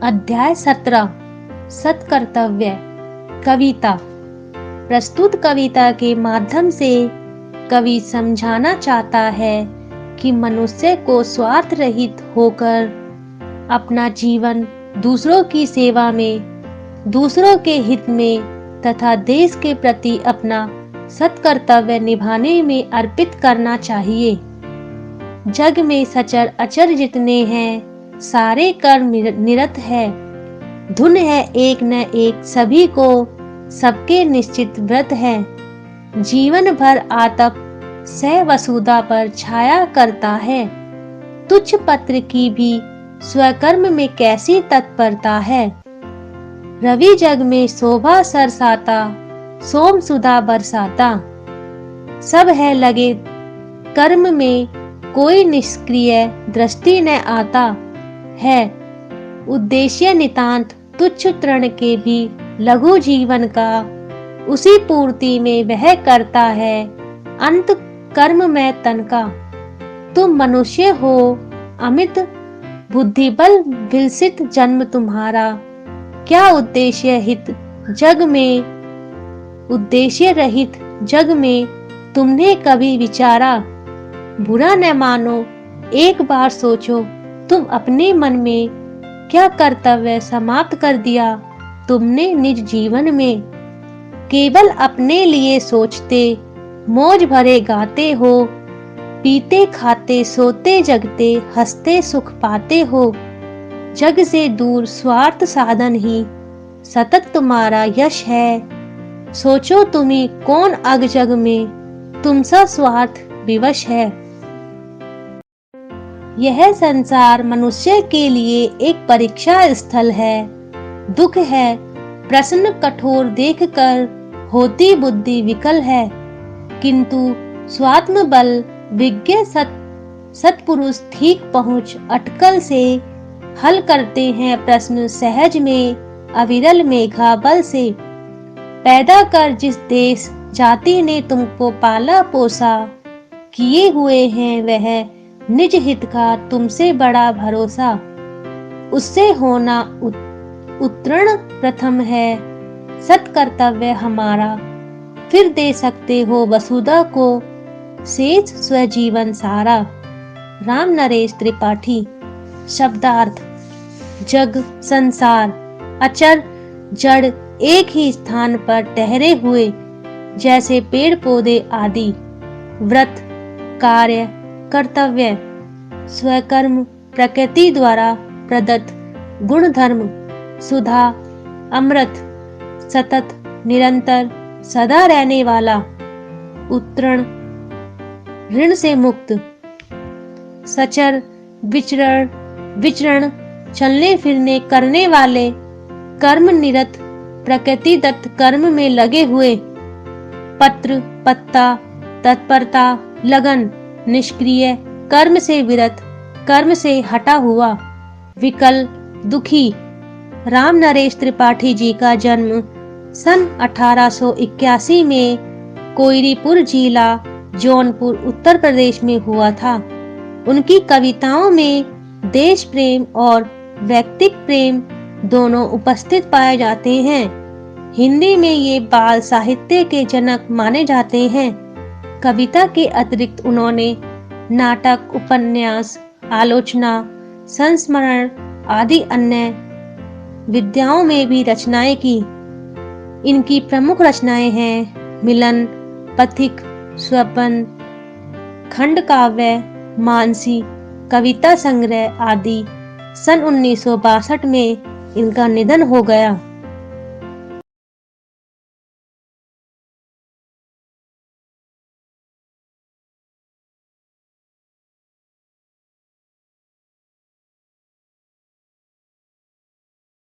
अध्याय 17 सत्कर्तव्य। कविता। प्रस्तुत कविता के माध्यम से कवि समझाना चाहता है कि मनुष्य को स्वार्थ रहित होकर अपना जीवन दूसरों की सेवा में, दूसरों के हित में तथा देश के प्रति अपना सत्कर्तव्य निभाने में अर्पित करना चाहिए। जग में सचर अचर जितने हैं सारे कर्म निरत है। धुन है एक न एक सभी को, सबके निश्चित व्रत है। जीवन भर आतप सह वसुधा पर छाया करता है। तुच्छ पत्र की भी स्वकर्म में कैसी तत्परता है। रवि जग में शोभा सरसाता, सोम सुधा बरसाता। सब है लगे कर्म में, कोई निष्क्रिय दृष्टि न आता है। उद्देश्य नितांत तुच्छ तृण के भी लघु जीवन का, उसी पूर्ति में वह करता है अंत कर्म में तन का। तुम मनुष्य हो अमित बुद्धिबल विलसित जन्म तुम्हारा। क्या उद्देश्य हित जग में, उद्देश्य रहित जग में तुमने कभी विचारा। बुरा न मानो एक बार सोचो, तुम अपने मन में क्या कर्तव्य समाप्त कर दिया तुमने निज जीवन में। केवल अपने लिए सोचते, मौज भरे गाते हो। पीते खाते सोते जगते, हंसते सुख पाते हो। जग से दूर स्वार्थ साधन ही सतत तुम्हारा यश है। सोचो तुम्हें कौन अग जग में तुमसा स्वार्थ विवश है। यह संसार मनुष्य के लिए एक परीक्षा स्थल है। दुख है प्रश्न कठोर देखकर, होती बुद्धि विकल है। किंतु स्वात्म बल विज्ञ सत्पुरुष ठीक पहुँच अटकल से हल करते हैं प्रश्न सहज में, अविरल मेघा बल से। पैदा कर जिस देश जाति ने तुमको पाला पोसा, किए हुए हैं वह निज हित का तुमसे बड़ा भरोसा। उससे होना उत्तीर्ण प्रथम है सत्कर्तव्य हमारा। फिर दे सकते हो वसुधा को शेष स्वजीवन सारा। राम नरेश त्रिपाठी। शब्दार्थ। जग संसार अचर जड़ एक ही स्थान पर ठहरे हुए, जैसे पेड़ पौधे आदि। व्रत कार्य कर्तव्य स्वकर्म प्रकृति द्वारा प्रदत्त गुण धर्म। सुधा अमृत सतत निरंतर सदा रहने वाला। उत्तरण ऋण से मुक्त। सचर विचरण चलने फिरने करने वाले, कर्म निरत प्रकृति दत्त कर्म में लगे हुए। पत्र पत्ता तत्परता लगन निष्क्रिय कर्म से विरत, कर्म से हटा हुआ। विकल दुखी। राम नरेश त्रिपाठी जी का जन्म सन 1881 में कोयरीपुर जिला जौनपुर उत्तर प्रदेश में हुआ था। उनकी कविताओं में देश प्रेम और व्यक्तिक प्रेम दोनों उपस्थित पाए जाते हैं। हिंदी में ये बाल साहित्य के जनक माने जाते हैं। कविता के अतिरिक्त उन्होंने नाटक, उपन्यास, आलोचना, संस्मरण आदि अन्य विधाओं में भी रचनाएं की। इनकी प्रमुख रचनाएं हैं मिलन, पथिक, स्वपन, खंड काव्य, मानसी, कविता संग्रह आदि। सन 1962 में इनका निधन हो गया।